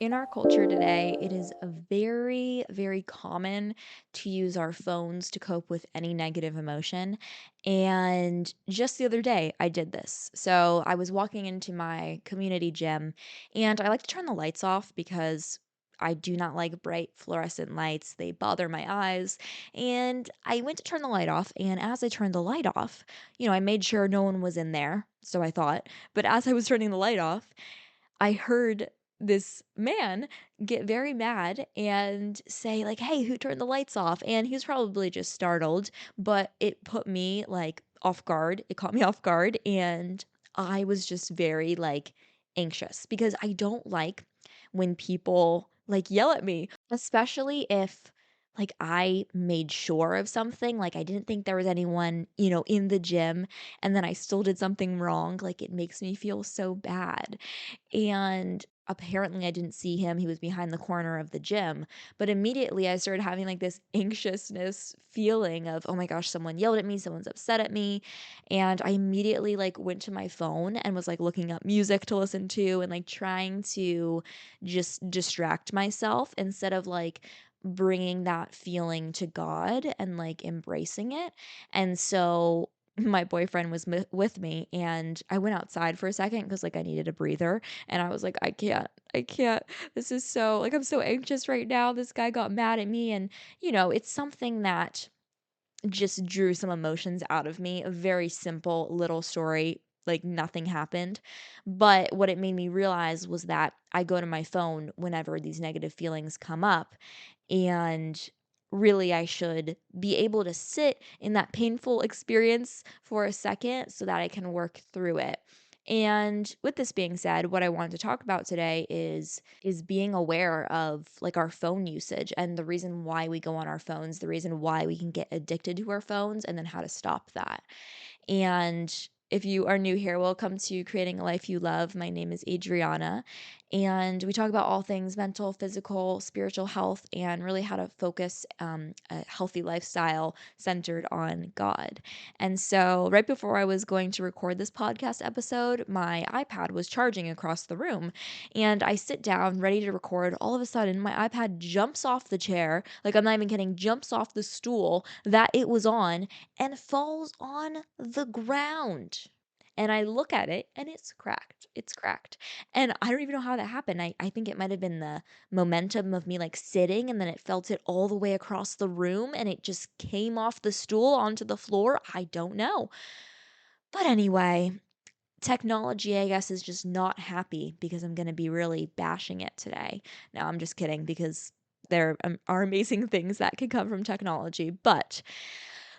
In our culture today, it is a very, very common to use our phones to cope with any negative emotion. And just the other day, I did this. So I was walking into my community gym, and I like to turn the lights off because I do not like bright fluorescent lights. They bother my eyes. And I went to turn the light off. And as I turned the light off, I made sure no one was in there. So I thought. But as I was turning the light off, I heard this man get very mad and say like, "Hey, who turned the lights off?" And he was probably just startled, but it put me like off guard. It caught me off guard and I was just very like anxious because I don't like when people like yell at me, especially if like I made sure of something, like I didn't think there was anyone, in the gym and then I still did something wrong, like it makes me feel so bad. And apparently I didn't see him, he was behind the corner of the gym, but immediately I started having, like, this anxiousness feeling of, "Oh my gosh, someone yelled at me, someone's upset at me," and I immediately, like, went to my phone and was, like, looking up music to listen to and, like, trying to just distract myself instead of, like, bringing that feeling to God and, like, embracing it, and so my boyfriend was with me, and I went outside for a second because like, I needed a breather, and I was like, I can't. This is so like, I'm so anxious right now. This guy got mad at me." And, it's something that just drew some emotions out of me. A very simple little story, like, nothing happened. But what it made me realize was that I go to my phone whenever these negative feelings come up, and really, I should be able to sit in that painful experience for a second so that I can work through it. And with this being said, what I wanted to talk about today is being aware of like our phone usage and the reason why we go on our phones, the reason why we can get addicted to our phones, and then how to stop that. And if you are new here, welcome to Creating a Life You Love. My name is Adriana, and we talk about all things mental, physical, spiritual health, and really how to focus a healthy lifestyle centered on God. And so, right before I was going to record this podcast episode, my iPad was charging across the room, and I sit down ready to record. All of a sudden, my iPad jumps off the chair, like I'm not even kidding, jumps off the stool that it was on and falls on the ground. And I look at it and it's cracked. It's cracked. And I don't even know how that happened. I think it might have been the momentum of me like sitting and then it felt it all the way across the room and it just came off the stool onto the floor. I don't know. But anyway, technology, I guess, is just not happy because I'm going to be really bashing it today. No, I'm just kidding because there are amazing things that can come from technology. But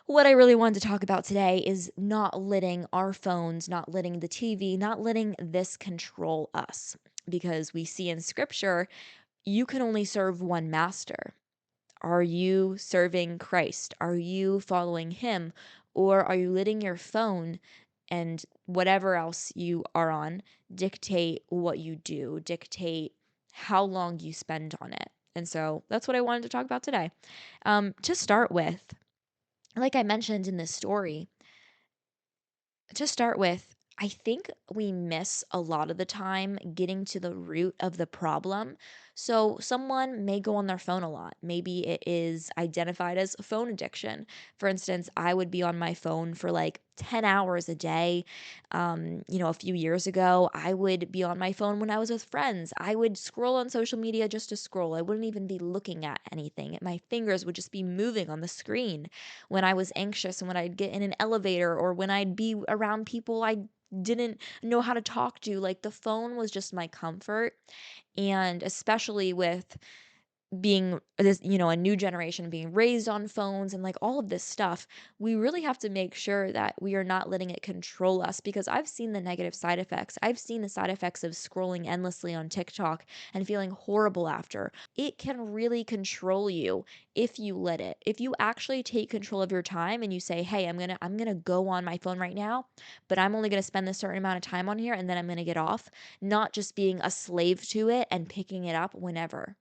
what I really wanted to talk about today is not letting our phones, not letting the TV, not letting this control us. Because we see in scripture, you can only serve one master. Are you serving Christ? Are you following him? Or are you letting your phone and whatever else you are on dictate what you do, dictate how long you spend on it? And so that's what I wanted to talk about today. To start with, like I mentioned in this story, to start with, I think we miss a lot of the time getting to the root of the problem. So, someone may go on their phone a lot. Maybe it is identified as phone addiction. For instance, I would be on my phone for like 10 hours a day. A few years ago, I would be on my phone when I was with friends. I would scroll on social media just to scroll. I wouldn't even be looking at anything. My fingers would just be moving on the screen when I was anxious and when I'd get in an elevator or when I'd be around people I didn't know how to talk to. Like the phone was just my comfort. And especially with being this, a new generation being raised on phones and like all of this stuff, we really have to make sure that we are not letting it control us because I've seen the negative side effects. I've seen the side effects of scrolling endlessly on TikTok and feeling horrible after. It can really control you if you let it. If you actually take control of your time and you say, "Hey, I'm going to go on my phone right now, but I'm only going to spend this certain amount of time on here and then I'm going to get off," not just being a slave to it and picking it up whenever.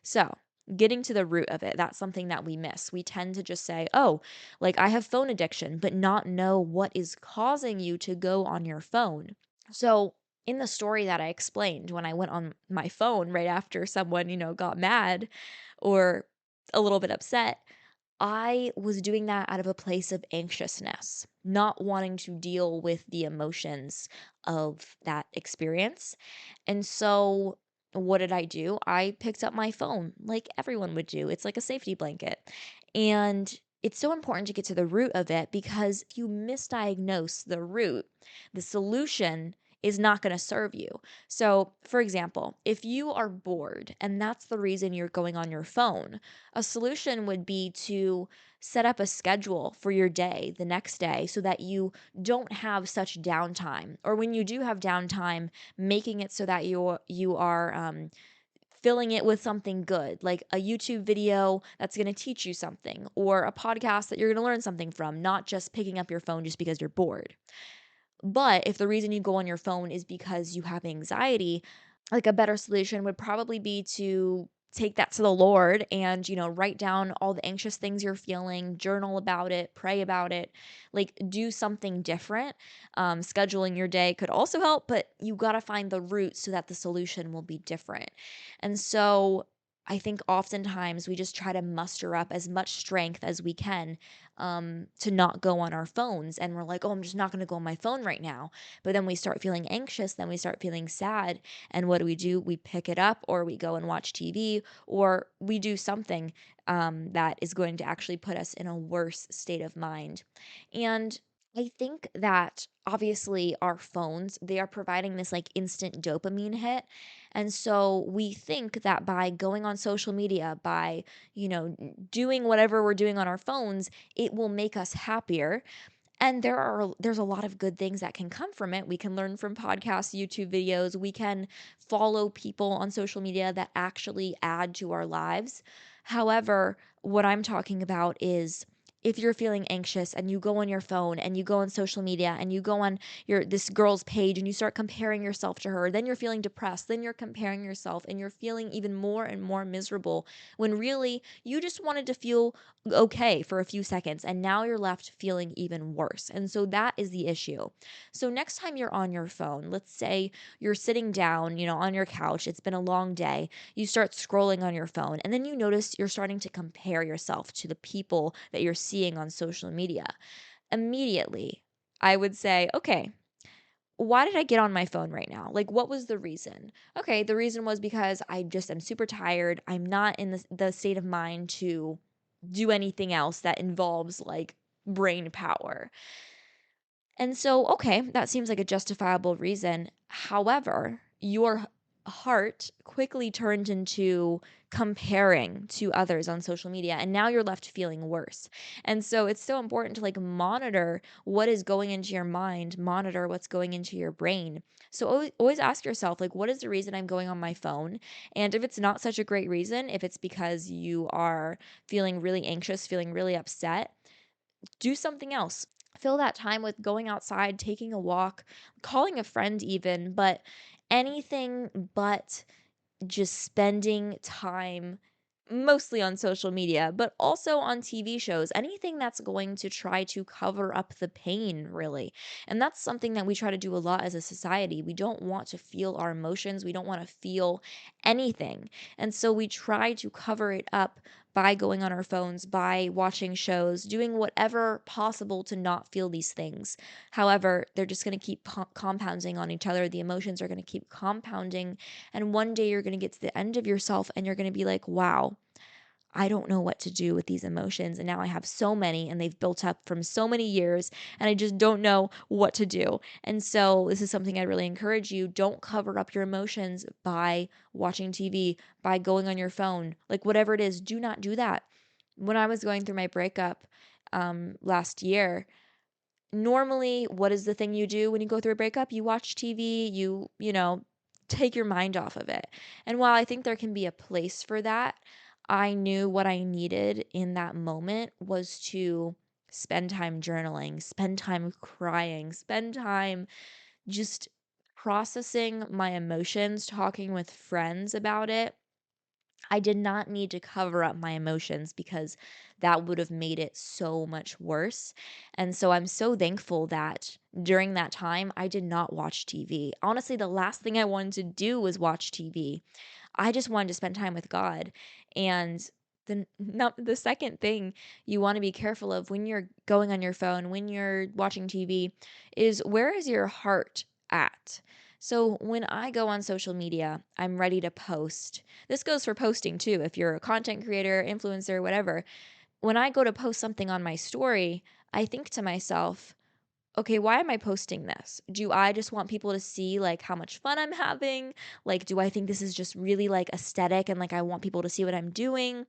So, getting to the root of it, that's something that we miss. We tend to just say, "Oh, like I have phone addiction," but not know what is causing you to go on your phone. So, in the story that I explained when I went on my phone right after someone, got mad or a little bit upset, I was doing that out of a place of anxiousness, not wanting to deal with the emotions of that experience. And so, what did I do? I picked up my phone like everyone would do. It's like a safety blanket. And it's so important to get to the root of it because if you misdiagnose the root, the solution is not going to serve you. So, for example, if you are bored and that's the reason you're going on your phone, a solution would be to set up a schedule for your day the next day so that you don't have such downtime. Or when you do have downtime, making it so that you are filling it with something good, like a YouTube video that's going to teach you something, or a podcast that you're going to learn something from, not just picking up your phone just because you're bored. But if the reason you go on your phone is because you have anxiety, like a better solution would probably be to take that to the Lord and, write down all the anxious things you're feeling, journal about it, pray about it, like do something different. Scheduling your day could also help, but you got to find the root so that the solution will be different. And so I think oftentimes we just try to muster up as much strength as we can to not go on our phones. And we're like, oh, I'm just not going to go on my phone right now. But then we start feeling anxious, then we start feeling sad. And what do? We pick it up, or we go and watch TV, or we do something that is going to actually put us in a worse state of mind. And I think that obviously our phones, they are providing this like instant dopamine hit. And so we think that by going on social media, by, doing whatever we're doing on our phones, it will make us happier. And there's a lot of good things that can come from it. We can learn from podcasts, YouTube videos, we can follow people on social media that actually add to our lives. However, what I'm talking about is if you're feeling anxious and you go on your phone and you go on social media and you go on your this girl's page and you start comparing yourself to her, then you're feeling depressed, then you're comparing yourself and you're feeling even more and more miserable when really you just wanted to feel okay for a few seconds and now you're left feeling even worse. And so that is the issue. So next time you're on your phone, let's say you're sitting down, on your couch, it's been a long day, you start scrolling on your phone and then you notice you're starting to compare yourself to the people that you're seeing on social media. Immediately, I would say, okay, why did I get on my phone right now? Like, what was the reason? Okay, the reason was because I just am super tired. I'm not in the state of mind to do anything else that involves like brain power. And so, okay, that seems like a justifiable reason. However, your heart quickly turned into comparing to others on social media, and now you're left feeling worse. And so, it's so important to like monitor what is going into your mind, monitor what's going into your brain. So, always ask yourself, like, what is the reason I'm going on my phone? And if it's not such a great reason, if it's because you are feeling really anxious, feeling really upset, do something else. Fill that time with going outside, taking a walk, calling a friend, even, but anything but just spending time mostly on social media, but also on TV shows, anything that's going to try to cover up the pain, really. And that's something that we try to do a lot as a society. We don't want to feel our emotions, we don't want to feel anything. And so we try to cover it up by going on our phones, by watching shows, doing whatever possible to not feel these things. However, they're just going to keep compounding on each other. The emotions are going to keep compounding, and one day you're going to get to the end of yourself and you're going to be like, wow, I don't know what to do with these emotions. And now I have so many and they've built up from so many years and I just don't know what to do. And so, this is something I really encourage you. Don't cover up your emotions by watching TV, by going on your phone, like whatever it is, do not do that. When I was going through my breakup last year, normally, what is the thing you do when you go through a breakup? You watch TV, take your mind off of it. And while I think there can be a place for that, I knew what I needed in that moment was to spend time journaling, spend time crying, spend time just processing my emotions, talking with friends about it. I did not need to cover up my emotions because that would have made it so much worse. And so I'm so thankful that during that time, I did not watch TV. Honestly, the last thing I wanted to do was watch TV. I just wanted to spend time with God. And the second thing you want to be careful of when you're going on your phone, when you're watching TV, is where is your heart at? So when I go on social media, I'm ready to post. This goes for posting too. If you're a content creator, influencer, whatever, when I go to post something on my story, I think to myself, okay, why am I posting this? Do I just want people to see like how much fun I'm having? Like, do I think this is just really like aesthetic and like I want people to see what I'm doing?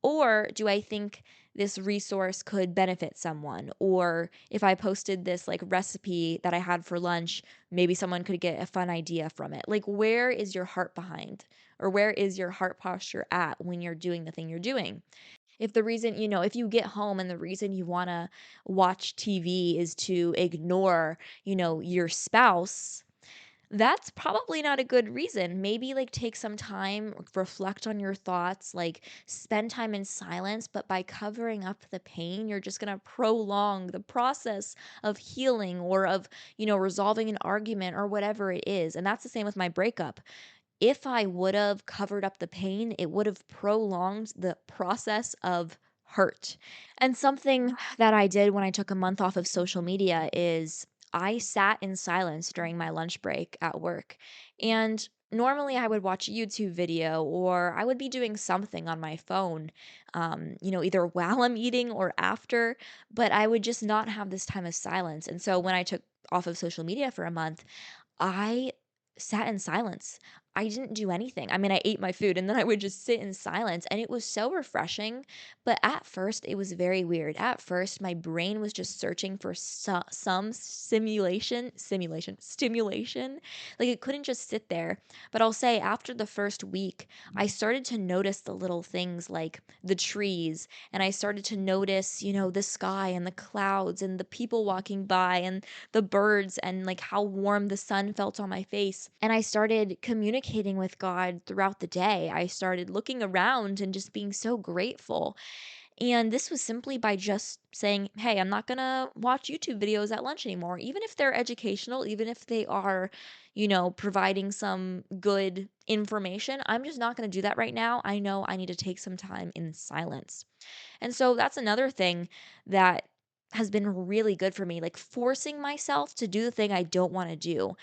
Or do I think this resource could benefit someone? Or if I posted this like recipe that I had for lunch, maybe someone could get a fun idea from it. Like, where is your heart behind? Or where is your heart posture at when you're doing the thing you're doing? If the reason, if you get home and the reason you want to watch TV is to ignore, your spouse, that's probably not a good reason. Maybe like take some time, reflect on your thoughts, like spend time in silence, but by covering up the pain, you're just going to prolong the process of healing or of, resolving an argument or whatever it is. And that's the same with my breakup. If I would have covered up the pain, it would have prolonged the process of hurt. And something that I did when I took a month off of social media is I sat in silence during my lunch break at work. And normally I would watch a YouTube video or I would be doing something on my phone, either while I'm eating or after, but I would just not have this time of silence. And so when I took off of social media for a month, I sat in silence. I didn't do anything. I mean, I ate my food and then I would just sit in silence and it was so refreshing. But at first, it was very weird. At first, my brain was just searching for some stimulation. Like it couldn't just sit there. But I'll say after the first week, I started to notice the little things like the trees and I started to notice, the sky and the clouds and the people walking by and the birds and like how warm the sun felt on my face. And I started communicating with God throughout the day. I started looking around and just being so grateful. And this was simply by just saying, hey, I'm not going to watch YouTube videos at lunch anymore, even if they're educational, even if they are, providing some good information. I'm just not going to do that right now. I know I need to take some time in silence. And so that's another thing that has been really good for me, like forcing myself to do the thing I don't want to do.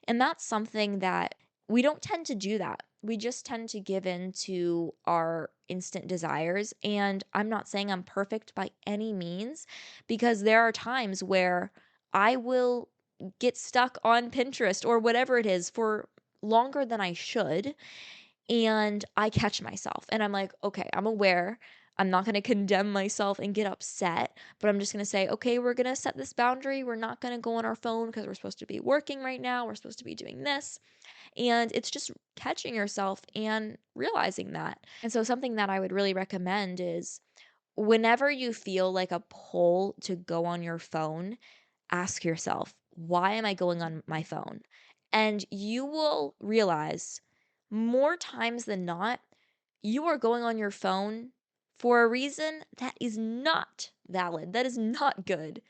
And that's something that we don't tend to do that. We just tend to give in to our instant desires. And I'm not saying I'm perfect by any means, because there are times where I will get stuck on Pinterest or whatever it is for longer than I should and I catch myself and I'm like, okay, I'm aware. I'm not going to condemn myself and get upset, but I'm just going to say, okay, we're going to set this boundary. We're not going to go on our phone because we're supposed to be working right now. We're supposed to be doing this. And it's just catching yourself and realizing that. And so, something that I would really recommend is whenever you feel like a pull to go on your phone, ask yourself, why am I going on my phone? And you will realize more times than not, you are going on your phone for a reason that is not valid. That is not good.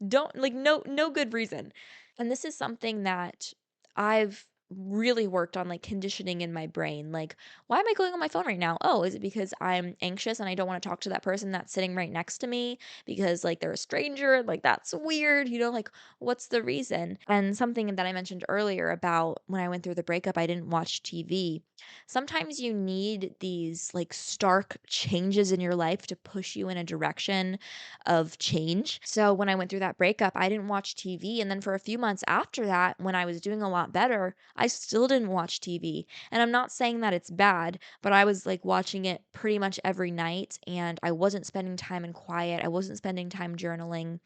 Don't like no good reason. And this is something that I've really worked on, like conditioning in my brain. Like, why am I going on my phone right now? Oh, is it because I'm anxious and I don't want to talk to that person that's sitting right next to me because like they're a stranger? Like that's weird, like what's the reason? And something that I mentioned earlier about when I went through the breakup, I didn't watch TV. Sometimes you need these like stark changes in your life to push you in a direction of change. So when I went through that breakup, I didn't watch TV. And then for a few months after that, when I was doing a lot better, I still didn't watch TV. And I'm not saying that it's bad, but I was like watching it pretty much every night and I wasn't spending time in quiet. I wasn't spending time journaling.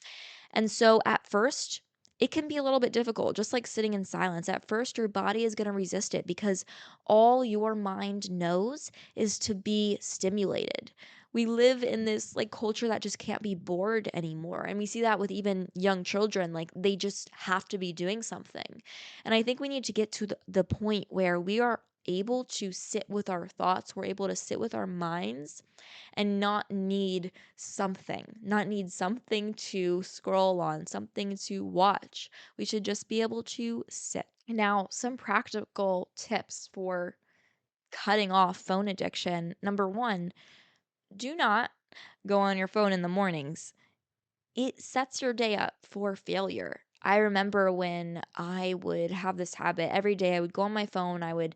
And so at first, it can be a little bit difficult, just like sitting in silence. At first, your body is going to resist it because all your mind knows is to be stimulated. We live in this like culture that just can't be bored anymore. And we see that with even young children, like they just have to be doing something. And I think we need to get to the point where we are able to sit with our thoughts, we're able to sit with our minds and not need something to scroll on, something to watch. We should just be able to sit. Now, some practical tips for cutting off phone addiction. Number one, do not go on your phone in the mornings. It sets your day up for failure. I remember when I would have this habit every day, I would go on my phone, I would,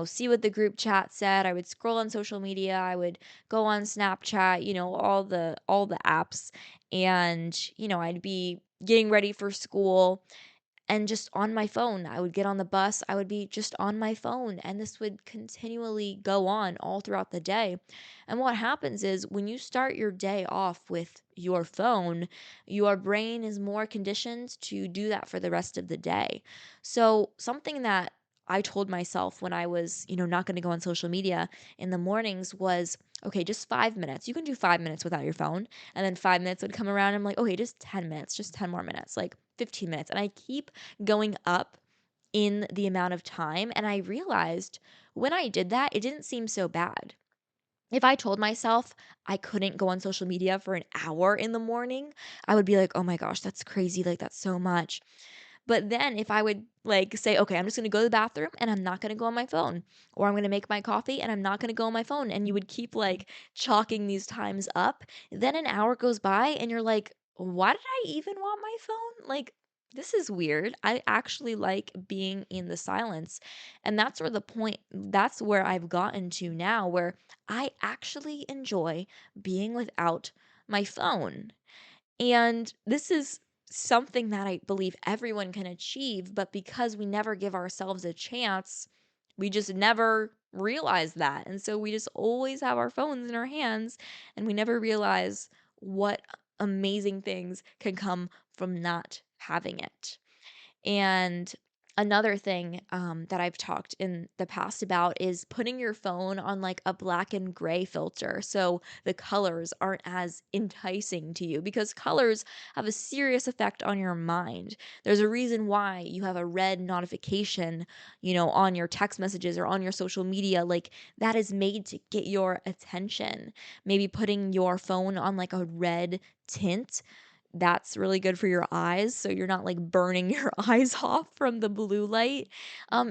see what the group chat said, I would scroll on social media, I would go on Snapchat, all the apps, and I'd be getting ready for school and just on my phone. I would get on the bus, I would be just on my phone, and this would continually go on all throughout the day. And what happens is when you start your day off with your phone, your brain is more conditioned to do that for the rest of the day. So, something that I told myself when I was, not going to go on social media in the mornings was, okay, just 5 minutes. You can do 5 minutes without your phone. And then 5 minutes would come around. And I'm like, okay, just 10 minutes, just 10 more minutes, like 15 minutes. And I keep going up in the amount of time. And I realized when I did that, it didn't seem so bad. If I told myself I couldn't go on social media for an hour in the morning, I would be like, oh my gosh, that's crazy. Like, that's so much. But then if I would like say, okay, I'm just going to go to the bathroom and I'm not going to go on my phone, or I'm going to make my coffee and I'm not going to go on my phone, and you would keep like chalking these times up, then an hour goes by and you're like, why did I even want my phone? Like, this is weird. I actually like being in the silence. And that's where I've gotten to now, where I actually enjoy being without my phone. And this is something that I believe everyone can achieve, but because we never give ourselves a chance, we just never realize that. And so we just always have our phones in our hands and we never realize what amazing things can come from not having it. And another thing that I've talked in the past about is putting your phone on like a black and gray filter so the colors aren't as enticing to you, because colors have a serious effect on your mind. There's a reason why you have a red notification, on your text messages or on your social media. Like, that is made to get your attention. Maybe putting your phone on like a red tint, that's really good for your eyes, so you're not, like, burning your eyes off from the blue light.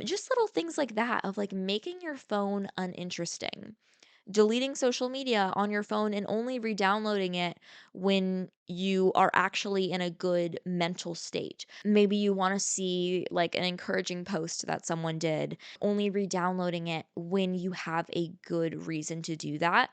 Just little things like that of, like, making your phone uninteresting. Deleting social media on your phone and only re-downloading it when you are actually in a good mental state. Maybe you wanna see, like, an encouraging post that someone did, only re-downloading it when you have a good reason to do that.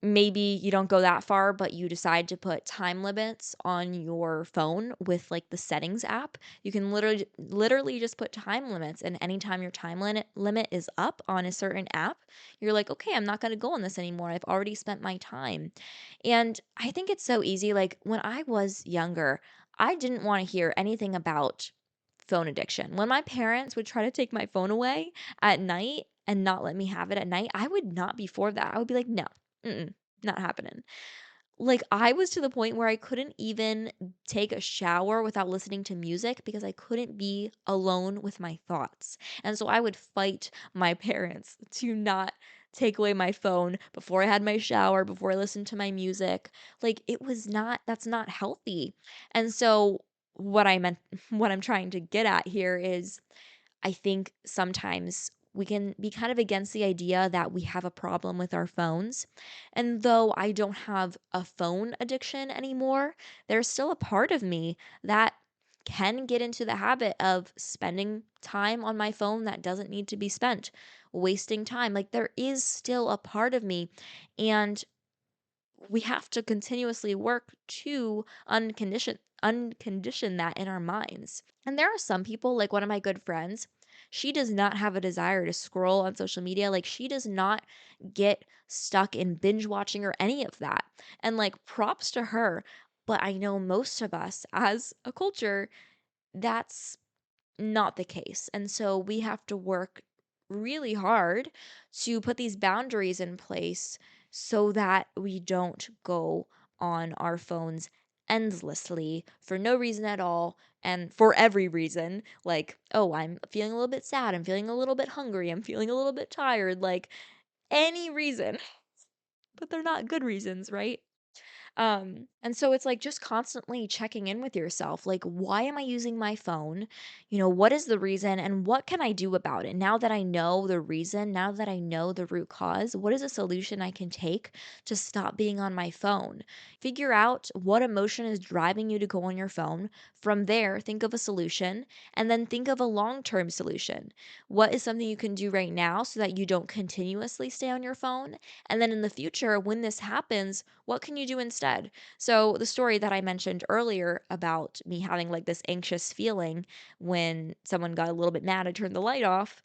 Maybe you don't go that far, but you decide to put time limits on your phone with like the settings app. You can literally just put time limits, and anytime your time limit is up on a certain app, you're like, "Okay, I'm not going to go on this anymore. I've already spent my time." And I think it's so easy. Like when I was younger, I didn't want to hear anything about phone addiction. When my parents would try to take my phone away at night and not let me have it at night, I would not be for that. I would be like, "No. Mm-mm, not happening." Like, I was to the point where I couldn't even take a shower without listening to music because I couldn't be alone with my thoughts. And so I would fight my parents to not take away my phone before I had my shower, before I listened to my music. Like, that's not healthy. And so what I meant, what I'm trying to get at here is I think sometimes we can be kind of against the idea that we have a problem with our phones. And though I don't have a phone addiction anymore, there's still a part of me that can get into the habit of spending time on my phone that doesn't need to be spent, wasting time. Like, there is still a part of me. And we have to continuously work to uncondition that in our minds. And there are some people, like one of my good friends, she does not have a desire to scroll on social media. Like, she does not get stuck in binge watching or any of that. And like, props to her. But I know most of us as a culture, that's not the case. And so we have to work really hard to put these boundaries in place so that we don't go on our phones endlessly for no reason at all and for every reason. Like, oh, I'm feeling a little bit sad. I'm feeling a little bit hungry. I'm feeling a little bit tired. Like, any reason, but they're not good reasons, right? And so it's like just constantly checking in with yourself. Like, why am I using my phone? What is the reason and what can I do about it? Now that I know the reason, now that I know the root cause, what is a solution I can take to stop being on my phone? Figure out what emotion is driving you to go on your phone. From there, think of a solution and then think of a long term solution. What is something you can do right now so that you don't continuously stay on your phone? And then in the future, when this happens, what can you do instead? So, the story that I mentioned earlier about me having like this anxious feeling when someone got a little bit mad, I turned the light off.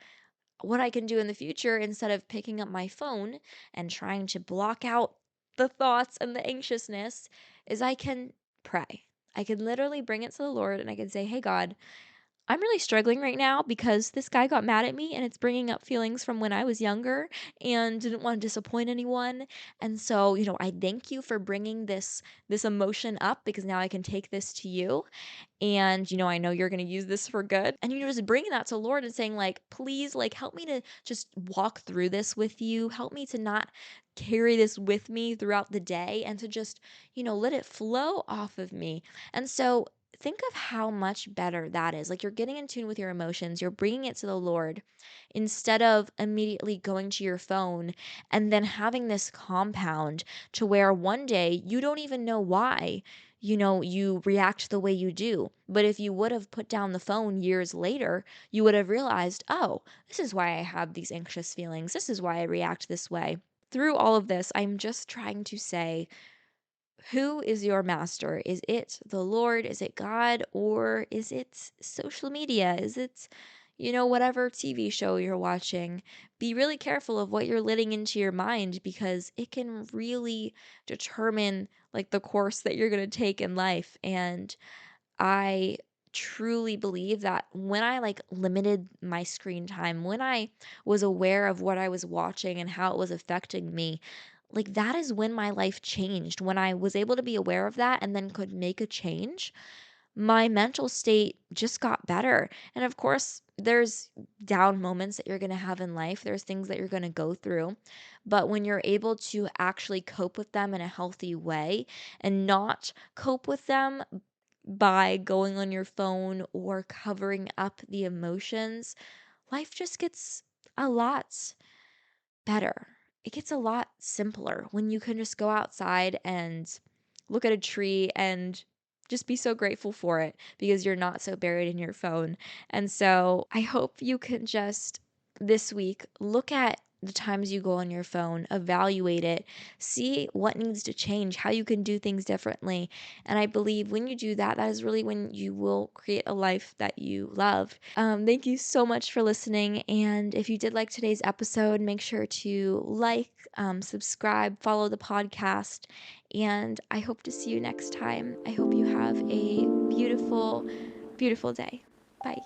What I can do in the future instead of picking up my phone and trying to block out the thoughts and the anxiousness is I can pray. I can literally bring it to the Lord and I can say, "Hey, God, I'm really struggling right now because this guy got mad at me and it's bringing up feelings from when I was younger and didn't want to disappoint anyone. And so, I thank you for bringing this emotion up because now I can take this to you and I know you're going to use this for good." And just bringing that to Lord and saying like, "Please, like, help me to just walk through this with you. Help me to not carry this with me throughout the day and to just, let it flow off of me." And so think of how much better that is. Like, you're getting in tune with your emotions, you're bringing it to the Lord instead of immediately going to your phone and then having this compound to where one day you don't even know why you react the way you do. But if you would have put down the phone years later, you would have realized, oh, this is why I have these anxious feelings. This is why I react this way. Through all of this, I'm just trying to say, who is your master? Is it the Lord? Is it God? Or is it social media? Is it, whatever TV show you're watching? Be really careful of what you're letting into your mind because it can really determine like the course that you're going to take in life. And I truly believe that when I like limited my screen time, when I was aware of what I was watching and how it was affecting me, like that is when my life changed. When I was able to be aware of that and then could make a change, my mental state just got better. And of course, there's down moments that you're going to have in life. There's things that you're going to go through. But when you're able to actually cope with them in a healthy way and not cope with them by going on your phone or covering up the emotions, life just gets a lot better. It gets a lot simpler when you can just go outside and look at a tree and just be so grateful for it because you're not so buried in your phone. And so I hope you can just this week look at the times you go on your phone, evaluate it, see what needs to change, how you can do things differently. And I believe when you do that, that is really when you will create a life that you love. Thank you so much for listening. And if you did like today's episode, make sure to like, subscribe, follow the podcast. And I hope to see you next time. I hope you have a beautiful, beautiful day. Bye.